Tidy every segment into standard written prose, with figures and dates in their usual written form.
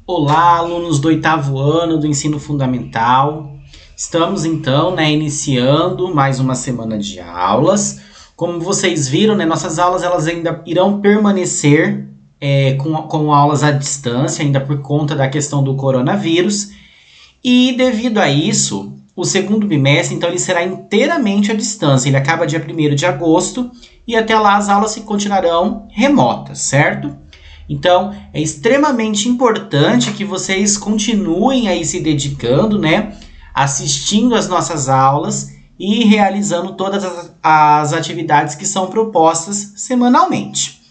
Olá, alunos do 8º ano do ensino fundamental. Estamos então, iniciando mais uma semana de aulas. Como vocês viram, nossas aulas elas ainda irão permanecer com aulas à distância, ainda por conta da questão do coronavírus. E devido a isso, o segundo bimestre então ele será inteiramente à distância. Ele acaba dia 1º de agosto e até lá as aulas continuarão remotas, certo? Então, é extremamente importante que vocês continuem aí se dedicando, assistindo às nossas aulas e realizando todas as atividades que são propostas semanalmente.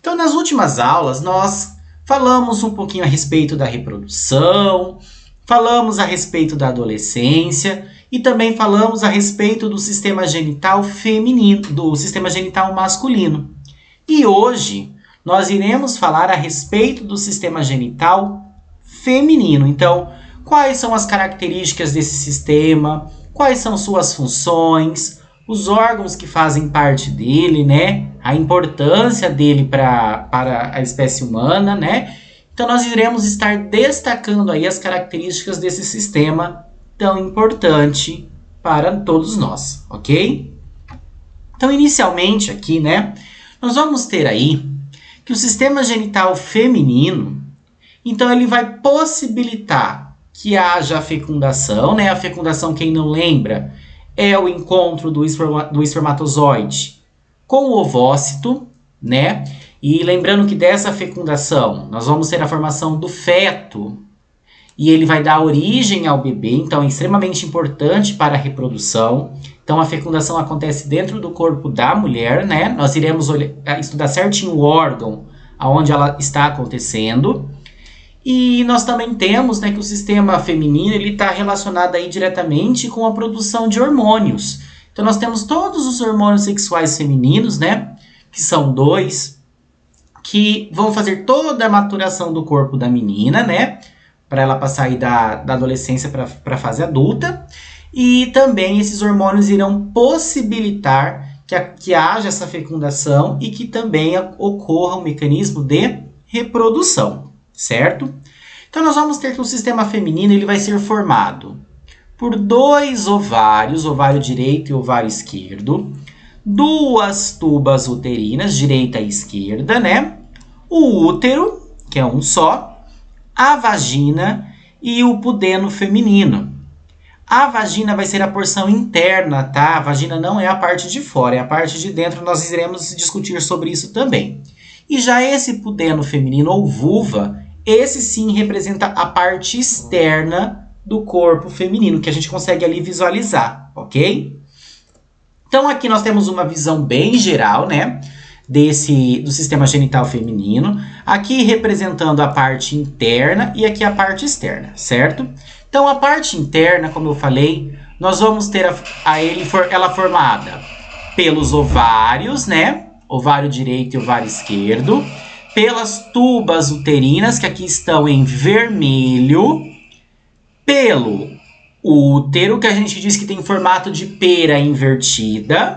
Então, nas últimas aulas, nós falamos um pouquinho a respeito da reprodução, falamos a respeito da adolescência e também falamos a respeito do sistema genital feminino, do sistema genital masculino. E hoje nós iremos falar a respeito do sistema genital feminino. Então, quais são as características desse sistema, quais são suas funções, os órgãos que fazem parte dele, a importância dele para a espécie humana, Então, nós iremos estar destacando aí as características desse sistema tão importante para todos nós, ok? Então, inicialmente aqui, nós vamos ter aí que o sistema genital feminino, então ele vai possibilitar que haja a fecundação, A fecundação, quem não lembra, é o encontro do espermatozoide com o ovócito, E lembrando que dessa fecundação, nós vamos ter a formação do feto, e ele vai dar origem ao bebê, então é extremamente importante para a reprodução. Então, a fecundação acontece dentro do corpo da mulher, Nós iremos estudar certinho o órgão onde ela está acontecendo. E nós também temos, que o sistema feminino está relacionado aí diretamente com a produção de hormônios. Então, nós temos todos os hormônios sexuais femininos, que são 2, que vão fazer toda a maturação do corpo da menina, para ela passar aí da adolescência para a fase adulta. E também esses hormônios irão possibilitar que haja essa fecundação e que também ocorra um mecanismo de reprodução, certo? Então, nós vamos ter que o sistema feminino ele vai ser formado por 2 ovários, ovário direito e ovário esquerdo, 2 tubas uterinas, direita e esquerda, O útero, que é um só, a vagina e o pudeno feminino. A vagina vai ser a porção interna, tá? A vagina não é a parte de fora, é a parte de dentro. Nós iremos discutir sobre isso também. E já esse pudeno feminino ou vulva, esse sim representa a parte externa do corpo feminino, que a gente consegue ali visualizar, ok? Então aqui nós temos uma visão bem geral, do sistema genital feminino. Aqui representando a parte interna e aqui a parte externa, certo? Então, a parte interna, como eu falei, nós vamos ter ela formada pelos ovários, Ovário direito e ovário esquerdo. Pelas tubas uterinas, que aqui estão em vermelho. Pelo útero, que a gente diz que tem formato de pera invertida.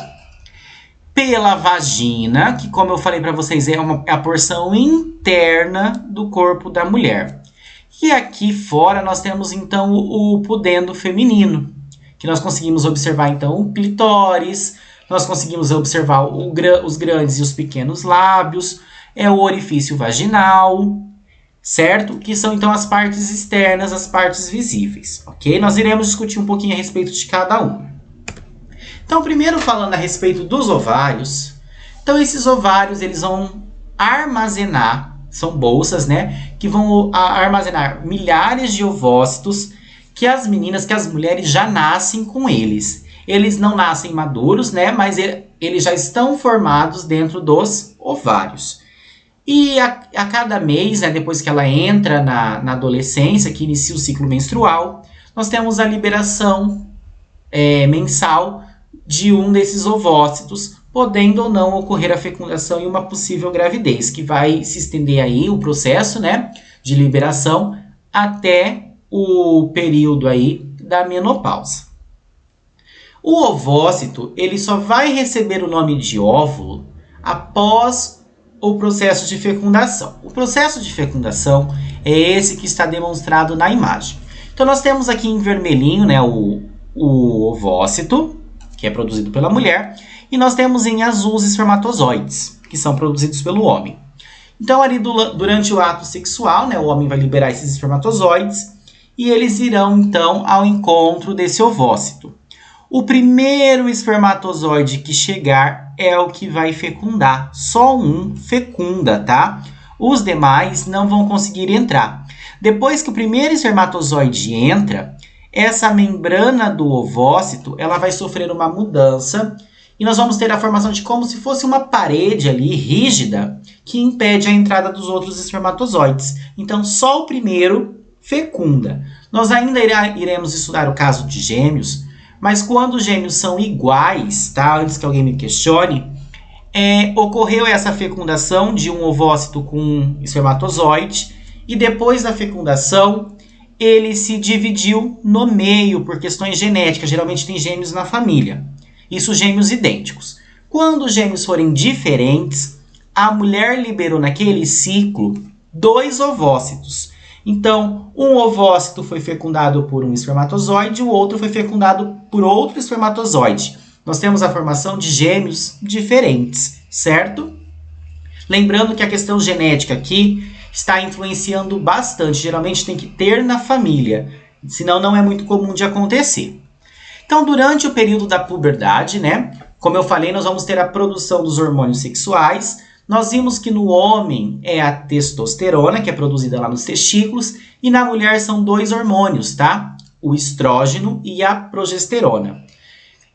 Pela vagina, que como eu falei para vocês, é a porção interna do corpo da mulher. E aqui fora nós temos então o pudendo feminino, que nós conseguimos observar então o clitóris, nós conseguimos observar os grandes e os pequenos lábios, o orifício vaginal, certo? Que são então as partes externas, as partes visíveis, ok? Nós iremos discutir um pouquinho a respeito de cada uma. Então, primeiro falando a respeito dos ovários, então esses ovários eles vão armazenar, são bolsas, que vão armazenar milhares de ovócitos que as mulheres já nascem com eles. Eles não nascem maduros, mas eles já estão formados dentro dos ovários. E a cada mês, depois que ela entra na adolescência, que inicia o ciclo menstrual, nós temos a liberação mensal de um desses ovócitos, podendo ou não ocorrer a fecundação e uma possível gravidez, que vai se estender aí o processo, de liberação até o período aí da menopausa. O ovócito, ele só vai receber o nome de óvulo após o processo de fecundação? O processo de fecundação é esse que está demonstrado na imagem. Então, nós temos aqui em vermelhinho, né, o ovócito, que é produzido pela mulher, e nós temos em azul os espermatozoides, que são produzidos pelo homem. Então, ali durante o ato sexual, né, o homem vai liberar esses espermatozoides e eles irão, então, ao encontro desse ovócito. O primeiro espermatozoide que chegar é o que vai fecundar. Só um fecunda, tá? Os demais não vão conseguir entrar. Depois que o primeiro espermatozoide entra, essa membrana do ovócito ela vai sofrer uma mudança e nós vamos ter a formação de como se fosse uma parede ali rígida que impede a entrada dos outros espermatozoides. Então, só o primeiro fecunda. Nós ainda iremos estudar o caso de gêmeos, mas quando os gêmeos são iguais, tá? Antes que alguém me questione, ocorreu essa fecundação de um ovócito com um espermatozoide e depois da fecundação ele se dividiu no meio por questões genéticas. Geralmente tem gêmeos na família. Isso, gêmeos idênticos. Quando os gêmeos forem diferentes, a mulher liberou naquele ciclo 2 ovócitos. Então, um ovócito foi fecundado por um espermatozoide e o outro foi fecundado por outro espermatozoide. Nós temos a formação de gêmeos diferentes, certo? Lembrando que a questão genética aqui está influenciando bastante. Geralmente tem que ter na família, senão não é muito comum de acontecer. Então, durante o período da puberdade, né? Como eu falei, nós vamos ter a produção dos hormônios sexuais. Nós vimos que no homem é a testosterona, que é produzida lá nos testículos, e na mulher são 2 hormônios, tá? O estrógeno e a progesterona.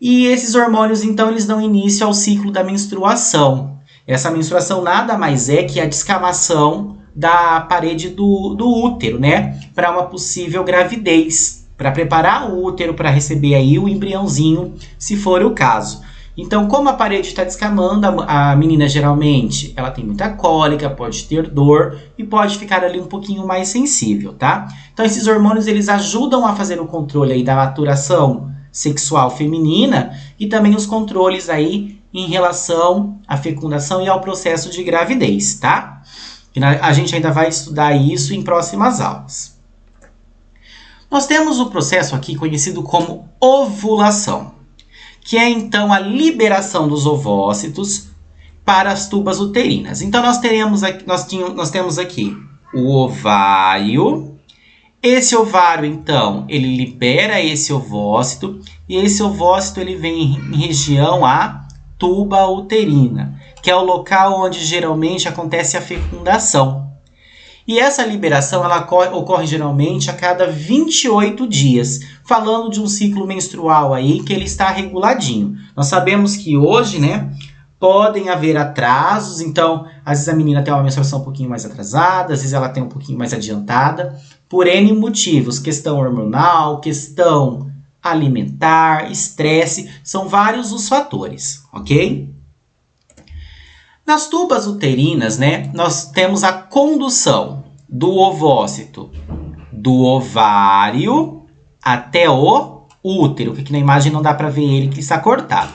E esses hormônios, então, eles dão início ao ciclo da menstruação. Essa menstruação nada mais é que a descamação da parede do útero, né? Para uma possível gravidez. Para preparar o útero para receber aí o embriãozinho, se for o caso. Então, como a parede está descamando, a menina geralmente ela tem muita cólica, pode ter dor e pode ficar ali um pouquinho mais sensível, tá? Então, esses hormônios eles ajudam a fazer o controle aí da maturação sexual feminina e também os controles aí em relação à fecundação e ao processo de gravidez, tá? A gente ainda vai estudar isso em próximas aulas. Nós temos o processo aqui conhecido como ovulação, que é então a liberação dos ovócitos para as tubas uterinas. Então nós temos aqui o ovário. Esse ovário, então, ele libera esse ovócito e esse ovócito ele vem em região à tuba uterina, que é o local onde geralmente acontece a fecundação. E essa liberação ela ocorre geralmente a cada 28 dias, falando de um ciclo menstrual aí que ele está reguladinho. Nós sabemos que hoje, né, podem haver atrasos, então às vezes a menina tem uma menstruação um pouquinho mais atrasada, às vezes ela tem um pouquinho mais adiantada, por N motivos, questão hormonal, questão alimentar, estresse, são vários os fatores, ok? Nas tubas uterinas, né, nós temos a condução do ovócito do ovário até o útero, que aqui na imagem não dá para ver ele que está cortado.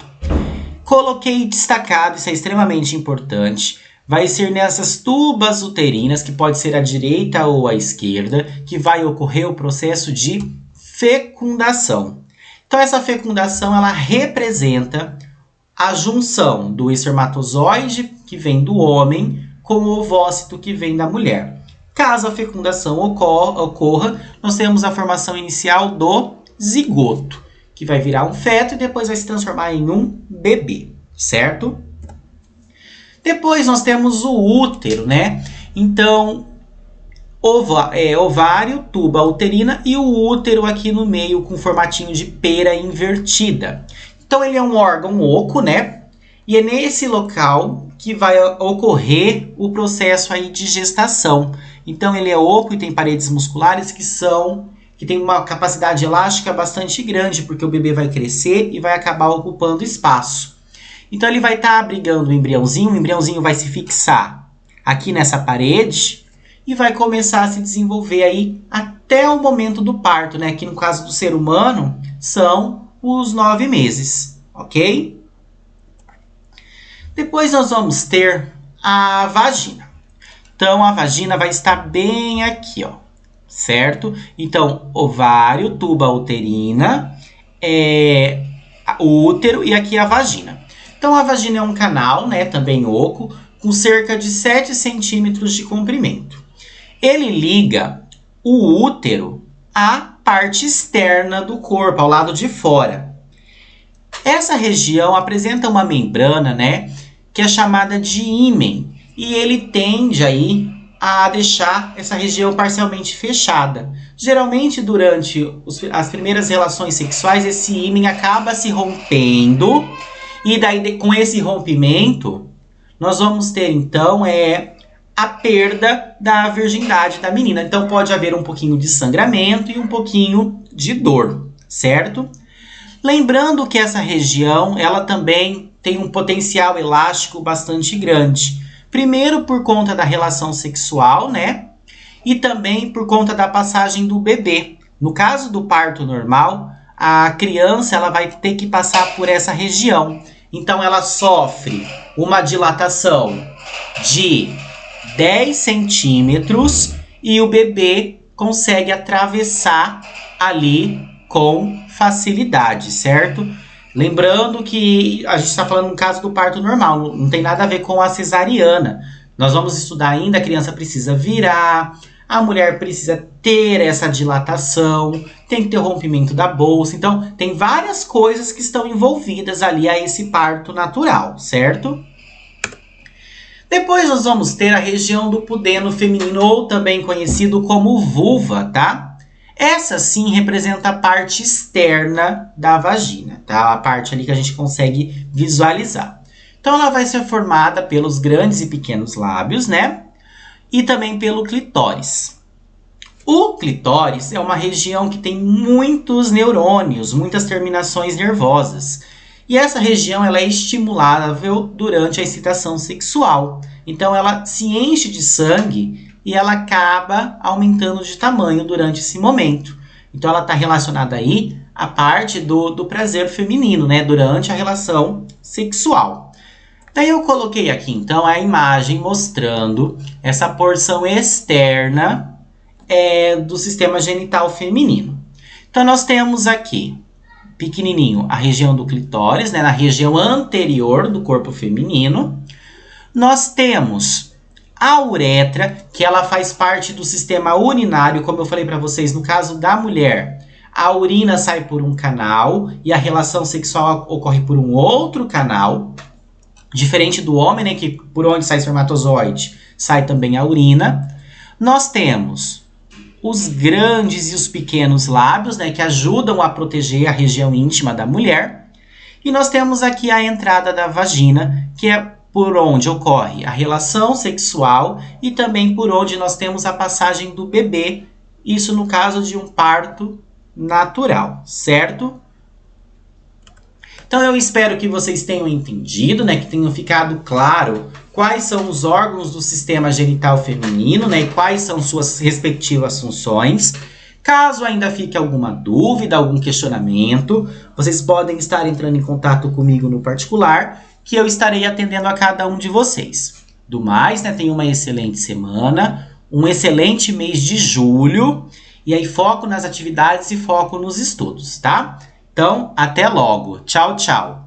Coloquei destacado, isso é extremamente importante. Vai ser nessas tubas uterinas, que pode ser à direita ou à esquerda, que vai ocorrer o processo de fecundação. Então essa fecundação ela representa a junção do espermatozoide que vem do homem com o ovócito que vem da mulher. Caso a fecundação ocorra, nós temos a formação inicial do zigoto, que vai virar um feto e depois vai se transformar em um bebê, certo? Depois nós temos o útero, né? Então, ovário, tuba uterina e o útero aqui no meio com formatinho de pera invertida. Então ele é um órgão oco, né? E é nesse local que vai ocorrer o processo aí de gestação. Então ele é oco e tem paredes musculares que tem uma capacidade elástica bastante grande, porque o bebê vai crescer e vai acabar ocupando espaço. Então ele vai estar abrigando o embriãozinho vai se fixar aqui nessa parede e vai começar a se desenvolver aí até o momento do parto, né? Que no caso do ser humano são os 9 meses, ok? Depois nós vamos ter a vagina. Então, a vagina vai estar bem aqui, ó, certo? Então, ovário, tuba uterina, o útero e aqui a vagina. Então, a vagina é um canal, né, também oco, com cerca de 7 centímetros de comprimento. Ele liga o útero à parte externa do corpo, ao lado de fora. Essa região apresenta uma membrana, né, que é chamada de ímen, e ele tende aí a deixar essa região parcialmente fechada. Geralmente, durante as primeiras relações sexuais, esse ímen acaba se rompendo, e daí com esse rompimento, nós vamos ter então a perda da virgindade da menina. Então pode haver um pouquinho de sangramento e um pouquinho de dor, certo? Lembrando que essa região, ela também tem um potencial elástico bastante grande. Primeiro por conta da relação sexual, né? E também por conta da passagem do bebê. No caso do parto normal, a criança ela vai ter que passar por essa região. Então ela sofre uma dilatação de 10 centímetros e o bebê consegue atravessar ali com facilidade, certo? Lembrando que a gente está falando no caso do parto normal, não tem nada a ver com a cesariana. Nós vamos estudar ainda, a criança precisa virar, a mulher precisa ter essa dilatação, tem que ter o rompimento da bolsa. Então, tem várias coisas que estão envolvidas ali a esse parto natural, certo? Depois nós vamos ter a região do pudeno feminino, ou também conhecido como vulva, tá? Essa sim representa a parte externa da vagina, tá? A parte ali que a gente consegue visualizar. Então ela vai ser formada pelos grandes e pequenos lábios, né? E também pelo clitóris. O clitóris é uma região que tem muitos neurônios, muitas terminações nervosas. E essa região ela é estimulável durante a excitação sexual. Então ela se enche de sangue e ela acaba aumentando de tamanho durante esse momento. Então ela está relacionada aí à parte do prazer feminino, né? Durante a relação sexual. Daí eu coloquei aqui então a imagem mostrando essa porção externa do sistema genital feminino. Então nós temos aqui pequenininho a região do clitóris, né, na região anterior do corpo feminino. Nós temos a uretra, que ela faz parte do sistema urinário, como eu falei para vocês, no caso da mulher. A urina sai por um canal e a relação sexual ocorre por um outro canal. Diferente do homem, né, que por onde sai espermatozoide, sai também a urina. Nós temos os grandes e os pequenos lábios, né, que ajudam a proteger a região íntima da mulher. E nós temos aqui a entrada da vagina, que é por onde ocorre a relação sexual e também por onde nós temos a passagem do bebê, isso no caso de um parto natural, certo? Então eu espero que vocês tenham entendido, né, que tenham ficado claro quais são os órgãos do sistema genital feminino, né, e quais são suas respectivas funções. Caso ainda fique alguma dúvida, algum questionamento, vocês podem estar entrando em contato comigo no particular, que eu estarei atendendo a cada um de vocês. Do mais, né, tenham uma excelente semana, um excelente mês de julho, e aí foco nas atividades e foco nos estudos, tá? Então, até logo. Tchau, tchau.